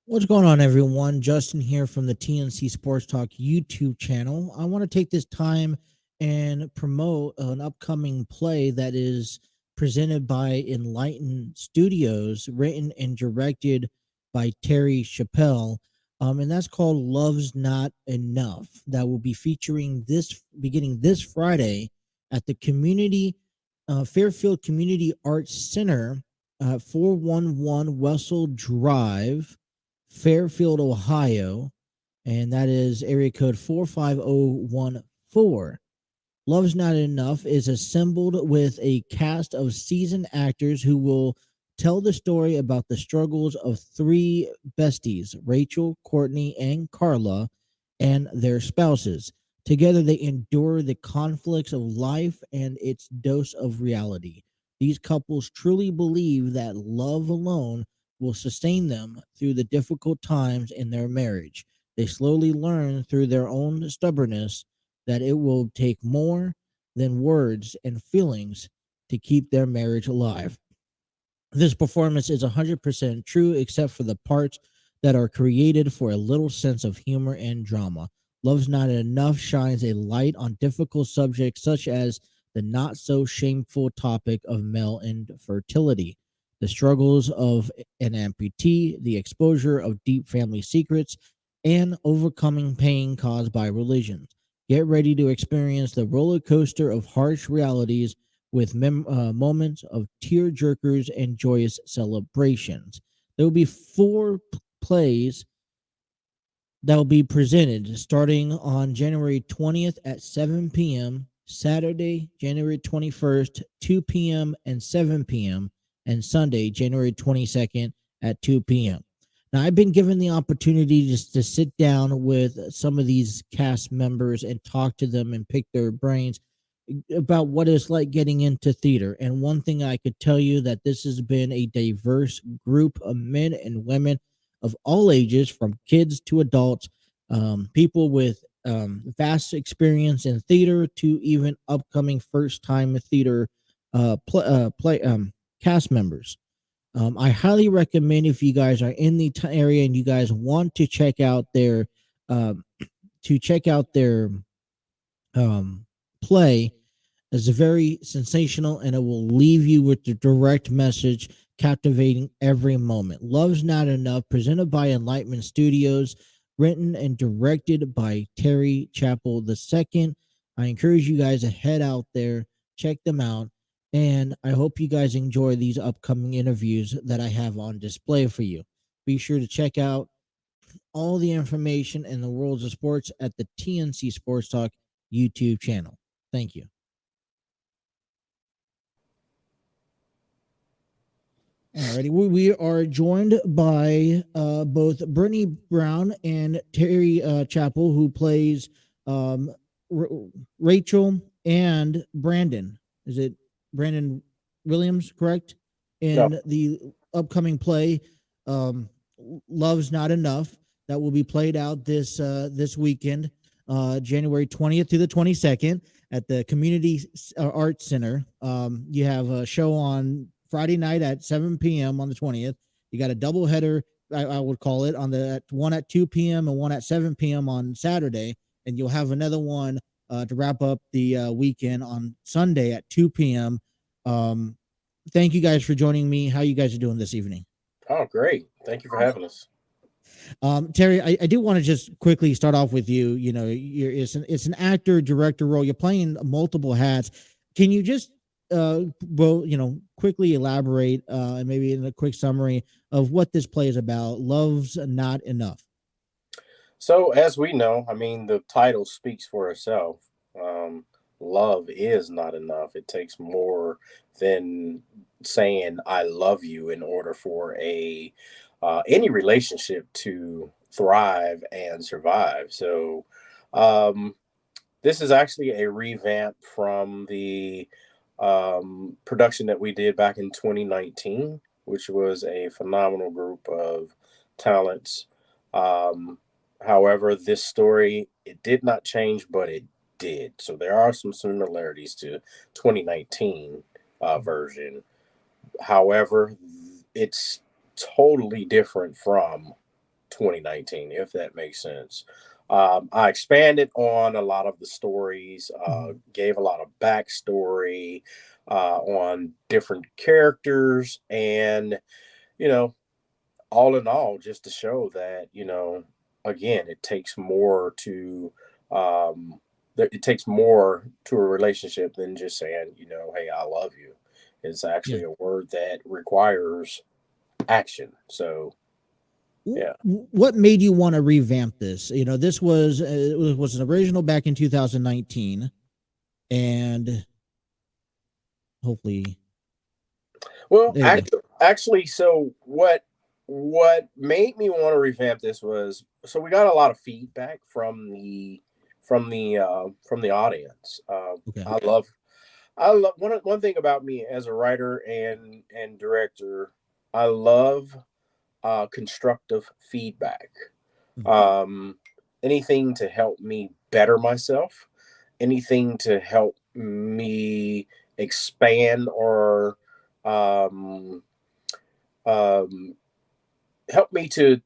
What's going on, everyone? Justin here from the TNC Sports Talk YouTube channel. I want to take this time and promote an upcoming play that is presented by Enlightened Studios, written and directed by Terry Chappell. And that's called Love's Not Enough. That will be featuring this beginning this Friday at the Fairfield Community Arts Center, 411 Wessel Drive, Fairfield, Ohio, and that is area code 45014. Love's Not Enough is assembled with a cast of seasoned actors who will tell the story about the struggles of three besties, Rachel, Courtney, and Carla, and their spouses. Together, they endure the conflicts of life and its dose of reality. These couples truly believe that love alone will sustain them through the difficult times in their marriage. They slowly learn through their own stubbornness that it will take more than words and feelings to keep their marriage alive. This performance is 100% true, except for the parts that are created for a little sense of humor and drama. Love's Not Enough shines a light on difficult subjects such as the not so shameful topic of male infertility, the struggles of an amputee, the exposure of deep family secrets, and overcoming pain caused by religions. Get ready to experience the roller coaster of harsh realities with moments of tear jerkers and joyous celebrations. There will be four plays that will be presented starting on January 20th at 7 p.m., Saturday, January 21st, 2 p.m. and 7 p.m., and Sunday, January 22nd at 2 p.m. Now, I've been given the opportunity just to sit down with some of these cast members and talk to them and pick their brains about what it's like getting into theater. And one thing I could tell you that this has been a diverse group of men and women of all ages, from kids to adults, people with vast experience in theater to even upcoming first time theater cast members. I highly recommend, if you guys are in the area and you guys want um, to check out their play, is very sensational, and it will leave you with the direct message, captivating every moment. Love's Not Enough, presented by Enlightenment Studios, written and directed by Terry Chappell II. I encourage you guys to head out there, check them out, and I hope you guys enjoy these upcoming interviews that I have on display for you. Be sure to check out all the information in the worlds of sports at the TNC Sports Talk YouTube channel. Thank you. Alrighty, we are joined by both Brittany Brown and Terry Chappell, who plays um, R- Rachel and Brandon. Is it Brandon Williams, correct? No. In the upcoming play, um, "Love's Not Enough," that will be played out this weekend, January 20th to the 22nd, at the Community Arts Center. You have a show on Friday night at 7 p.m. on the 20th. You got a double header, I would call it, on the one at 2 p.m. and one at 7 p.m. on Saturday, and you'll have another one to wrap up the weekend on Sunday at 2 p.m. Um, Thank you guys for joining me. How you guys are doing this evening? Oh, great. Thank you for having us. Terry, I do want to just quickly start off with you. You know, it's an actor director role. You're playing multiple hats. Can you just quickly elaborate and maybe in a quick summary of what this play is about? Love's Not Enough. So, as we know, I mean, the title speaks for itself. Um, love is not enough. It takes more than saying "I love you" in order for a any relationship to thrive and survive. So, um, this is actually a revamp from the production that we did back in 2019, which was a phenomenal group of talents. Um, However, this story, it did not change, but it did. So there are some similarities to 2019 version. However, it's totally different from 2019, if that makes sense. I expanded on a lot of the stories, Mhm. gave a lot of backstory on different characters, and you know, all in all, just to show that, again, it takes more to it takes more to a relationship than just saying, hey, I love you. It's Yeah. actually a word that requires action. So yeah. What made you want to revamp this? This was was an original back in 2019, and hopefully Well, there you go. actually, so what made me want to revamp this was, so we got a lot of feedback from the audience. Okay. I love I love one thing about me as a writer and director. I love constructive feedback. Mhm. Um, Anything to help me better myself, anything to help me expand or um, um, help me to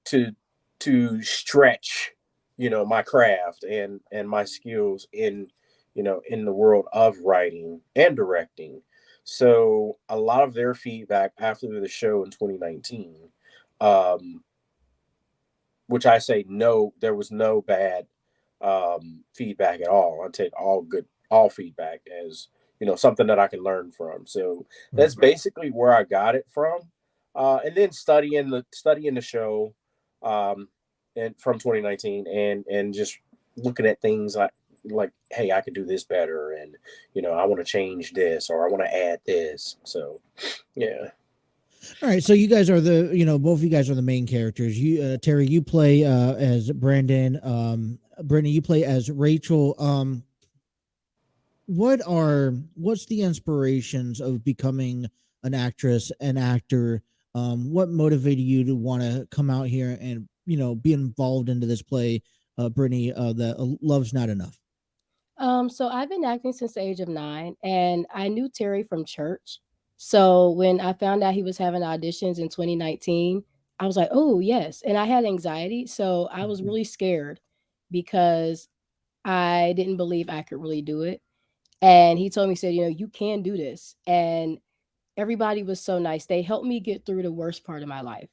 stretch, my craft and my skills in the world of writing and directing. So a lot of their feedback after the show in 2019, um, which I say no, there was no bad feedback at all. I take all feedback as something that I can learn from. So Right. that's basically where I got it from, and then studying the show, um, and from 2019, and just looking at things like hey, I could do this better, and I want to change this or I want to add this. So yeah. All right, so you guys are both of you guys are the main characters. Terry, you play as Brandon. Brittany, you play as Rachel. What's the inspirations of becoming an actress, an actor? What motivated you to want to come out here and be involved into this play, Brittany? The Love's Not Enough. So I've been acting since the age of 9, and I knew Terry from church. So when I found out he was having auditions in 2019, I was like, "Oh yes!" And I had anxiety, so I was really scared because I didn't believe I could really do it. And he told me, said, "You can do this." And everybody was so nice. They helped me get through the worst part of my life.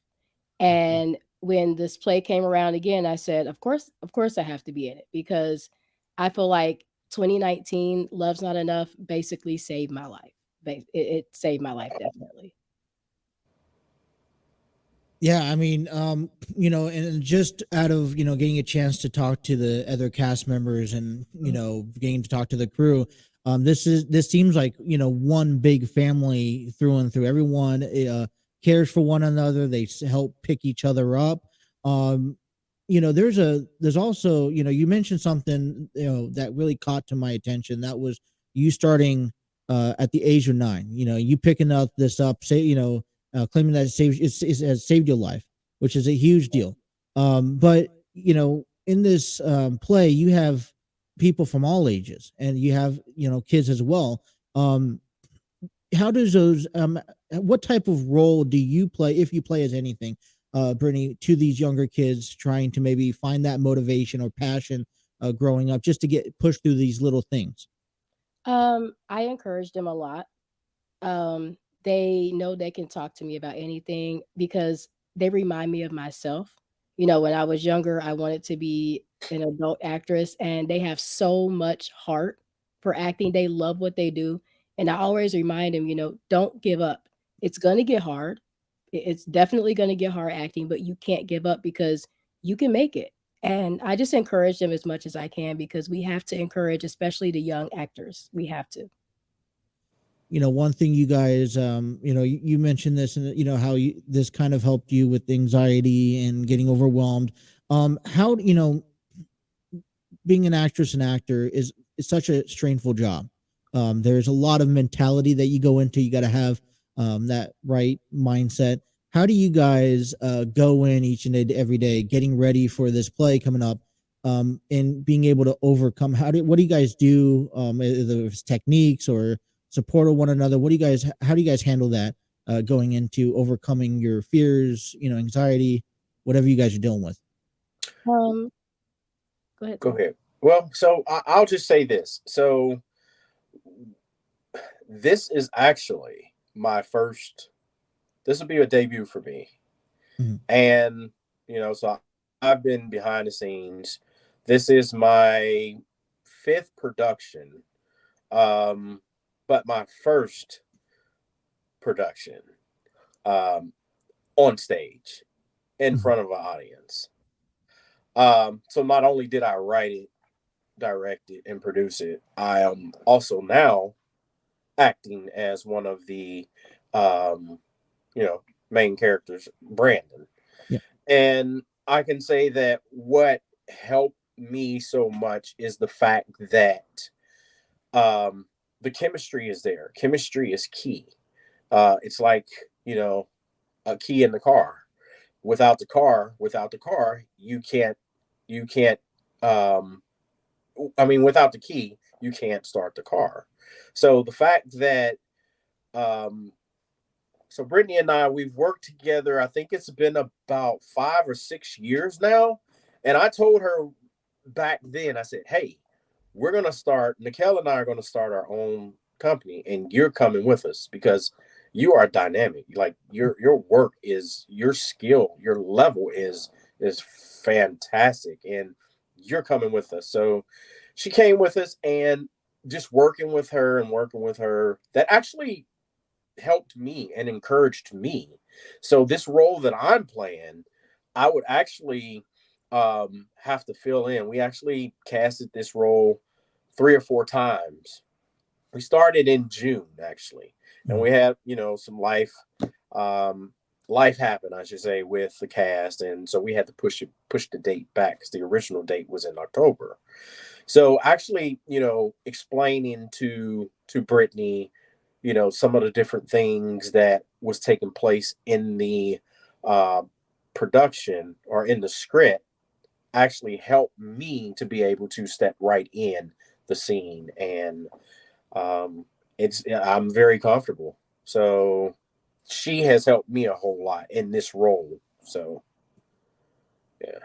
And when this play came around again, I said, of course I have to be in it because I feel like 2019 Love's Not Enough basically saved my life. It saved my life definitely. Yeah, I mean, and just out of getting a chance to talk to the other cast members and getting to talk to the crew, this seems like one big family through and through. Everyone cares for one another. They help pick each other up. Um, there's also you mentioned something that really caught to my attention. That was you starting at the age of 9. You picking up this up, say claiming that it has saved your life, which is a huge deal. But in this play, you have people from all ages, and you have kids as well. Um, how does those? What type of role do you play, if you play as anything, Brittany, to these younger kids trying to maybe find that motivation or passion growing up, just to get pushed through these little things? I encouraged them a lot. Um, they know they can talk to me about anything because they remind me of myself. When I was younger, I wanted to be an adult actress, and they have so much heart for acting. They love what they do. And I always remind them, don't give up. It's going to get hard. It's definitely going to get hard acting, but you can't give up because you can make it. And I just encourage them as much as I can because we have to encourage, especially the young actors. We have to. One thing you guys you mentioned this, and how this kind of helped you with anxiety and getting overwhelmed. How being an actress and actor is such a strainful job. There's a lot of mentality that you go into. You got to have that right mindset. How do you guys go in each and every day, getting ready for this play coming up, and being able to overcome? What do you guys do? Either it's techniques or support of one another. How do you guys handle that going into overcoming your fears, anxiety, whatever you guys are dealing with? Um, Go ahead, Go Terry. ahead. Well, so I'll just say this. So this is actually my first. This will be a debut for me, Mhm. and so I've been behind the scenes. This is my fifth production, um, but my first production um, on stage in Mhm. front of an audience. So not only did I write it, direct it, and produce it, I am also now acting as one of the um, main characters, Brandon. Yeah. And I can say that what helped me so much is the fact that um, the chemistry is there. Chemistry is key. It's like, you know, a key in the car. Without the car, you can't, um, without the key, you can't start the car. So the fact that, um, so Brittany and I, we've worked together. I think it's been about 5 or 6 years now. And I told her back then, I said, hey, Nikel and I are going to start our own company and you're coming with us because you are dynamic. Like your work is your skill, your level is fantastic. And you're coming with us. So she came with us and just working with her, that actually helped me and encouraged me. So this role that I'm playing, I would actually have to fill in. We actually casted this role 3 or 4 times. We started in June actually, and Mhm. we had some um, life happened, I should say, with the cast, and so we had to push the date back because the original date was in October. So actually, explaining to Brittany, some of the different things that was taking place in the uh, production or in the script actually helped me to be able to step right in the scene, and um, I'm very comfortable. So she has helped me a whole lot in this role. So yeah,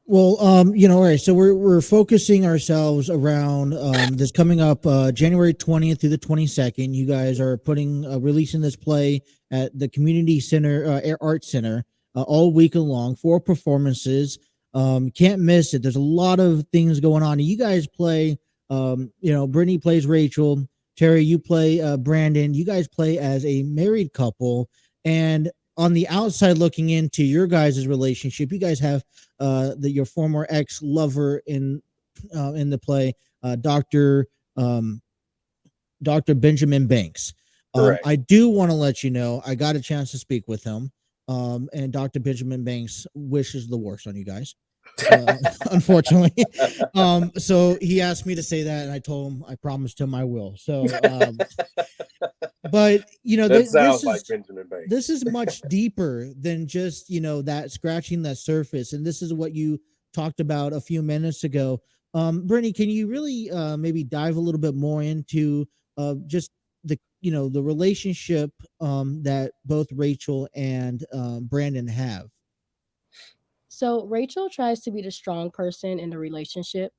Well, all right. So we're focusing ourselves around this coming up January 20th through the 22nd. You guys are releasing this play at the Community Center, Art Center, all week long. 4 performances. Can't miss it. There's a lot of things going on. You guys play. Brittany plays Rachel. Terry, you play Brandon. You guys play as a married couple, and on the outside looking into your guys' relationship, you guys have your former ex lover in the play, Doctor um, Doctor Benjamin Banks. correct. I do want to let you know I got a chance to speak with him, and Doctor Benjamin Banks wishes the worst on you guys. Unfortunately, so he asked me to say that, and I told him I promised him I will. So, but That this sounds like is Benjamin this Banks. is much deeper than just that scratching that surface, and this is what you talked about a few minutes ago. Brittany, can you really maybe dive a little bit more into just the relationship that both Rachel and Brandon have? So Rachel tries to be the strong person in the relationship.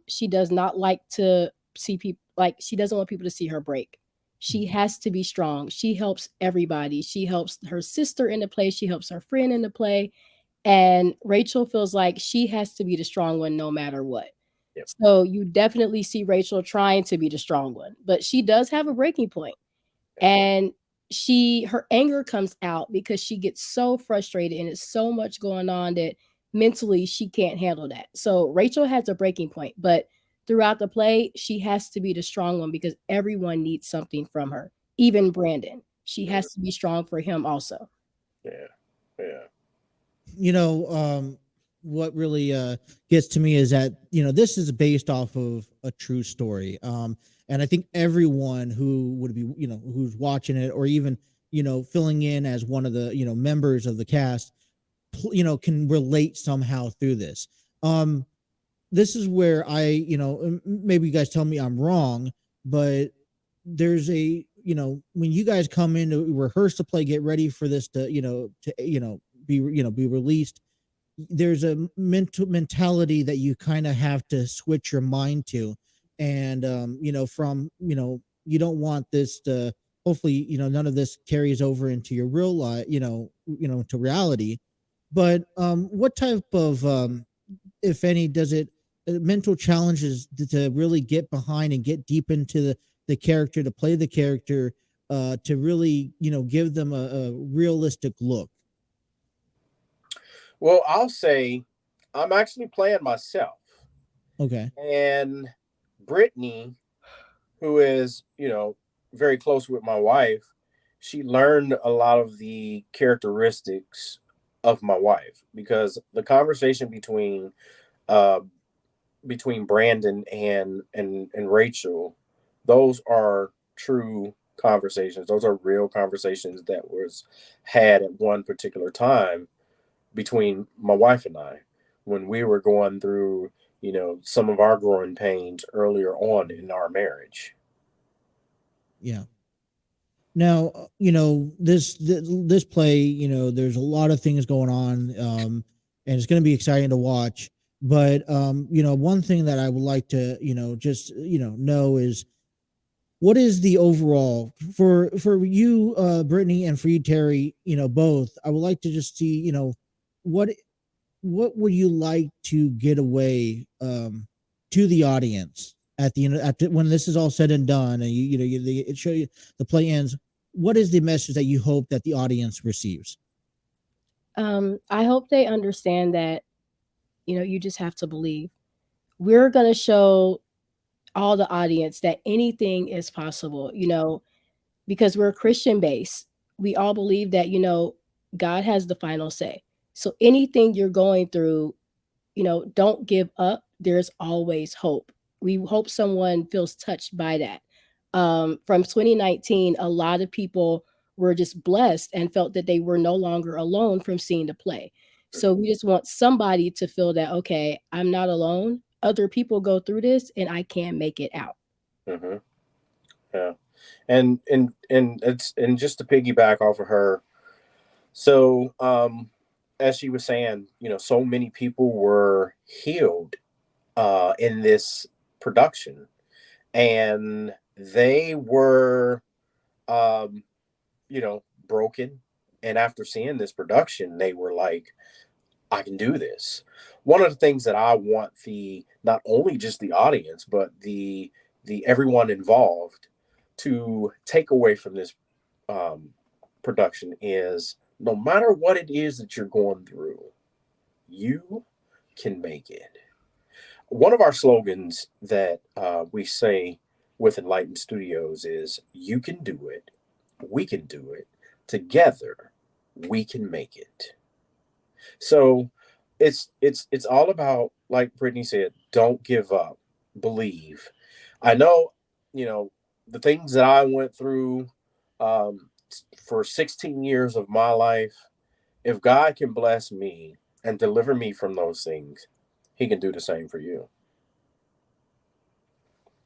She does not like to see people, like she doesn't want people to see her break. She has to be strong. She helps everybody. She helps her sister in the play. She helps her friend in the play. And Rachel feels like she has to be the strong one no matter what. Yep. So you definitely see Rachel trying to be the strong one, but she does have a breaking point. And her anger comes out because she gets so frustrated and it's so much going on that mentally she can't handle that. So Rachel has a breaking point, but throughout the play she has to be the strong one because everyone needs something from her, even Brandon. She Mm, has to be strong for him also. yeah. Yeah. you know what really gets to me is that this is based off of a true story, and I think everyone who would be who's watching it, or even filling in as one of the members of the cast, can relate somehow through this. This is where maybe you guys tell me I'm wrong, but there's when you guys come in to rehearse the play, get ready for this to be released, there's a mentality that you kind of have to switch your mind to, and from you don't want this to, hopefully none of this carries over into your real life, to reality. But what type of if any, does it mental challenges to really get behind and get deep into the character, to play the character, to really give them a realistic look? Well, I'll say I'm actually playing myself. Okay. And Brittany, who is, very close with my wife, she learned a lot of the characteristics of my wife, because the conversation uh between Brandon and Rachel, those are true conversations. Those are real conversations that was had at one particular time between my wife and I, when we were going through, some of our growing pains earlier on in our marriage. Yeah. Now, this play, there's a lot of things going on, and it's going to be exciting to watch. But one thing that I would like to, just know is, what is the overall for you, Brittany, and for you, Terry, both. I would like to just see, what what would you like to get away to the audience at the end, when this is all said and done, and it show you the play ends? What is the message that you hope that the audience receives? I hope they understand that, you just have to believe. We're going to show all the audience that anything is possible, because we're Christian based. We all believe that, God has the final say. So anything you're going through, don't give up. There's always hope. We hope someone feels touched by that. From 2019, a lot of people were just blessed and felt that they were no longer alone from seeing the play. So we just want somebody to feel that, okay, I'm not alone. Other people go through this and I can make it out. Mm-hmm. Yeah, and just to piggyback off of her, so as she was saying, so many people were healed in this production, and they were broken. And after seeing this production, they were like, I can do this. One of the things that I want the not only just the audience, but the everyone involved to take away from this um, production is, no matter what it is that you're going through, you can make it. One of our slogans that we say with Enlightened Studios is, you can do it, we can do it, together we can make it. So it's all about, like Brittany said, don't give up, believe. I know, you know, the things that I went through um, for 16 years of my life. If God can bless me and deliver me from those things, He can do the same for you.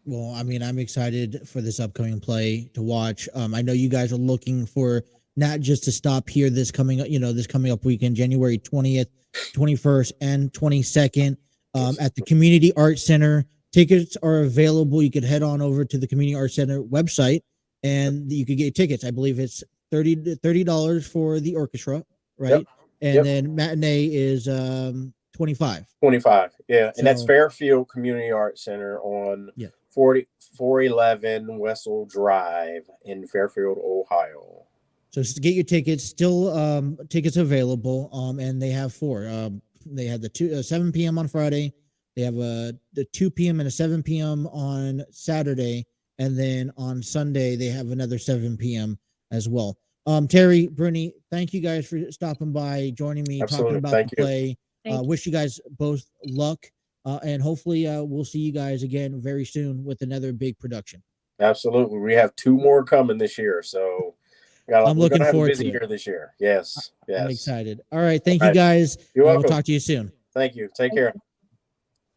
Well, I mean, I'm excited for this upcoming play to watch. I know you guys are looking for not just to stop here this coming up weekend, January 20th, 21st, and 22nd, Yes. at the Community Arts Center. Tickets are available. You could head on over to the Community Arts Center website, and you could get tickets. I believe it's $30 for the orchestra, Yep. right? And Yep. then matinee is 25. 25. Yeah. And that's So Fairfield Community Arts Center on yeah. 411 Wessel Drive in Fairfield, Ohio. So to get your tickets, still tickets available. And they have four. They have the 7 p.m. on Friday. They have the 2 p.m. and a 7 p.m. on Saturday, and then on Sunday they have another 7 p.m. as well. Terry, Brittany, thank you guys for stopping by, joining me, talking Absolutely. about Thank the you. play. Wish you guys both luck, and hopefully we'll see you guys again very soon with another big production. Absolutely. We have two more coming this year. So I'm we're going looking to have a forward busy to it. year this year. Yes. I'm Yes. excited. All right. All Thank you right. guys. You're We'll welcome. talk to you soon. Thank you. Take care.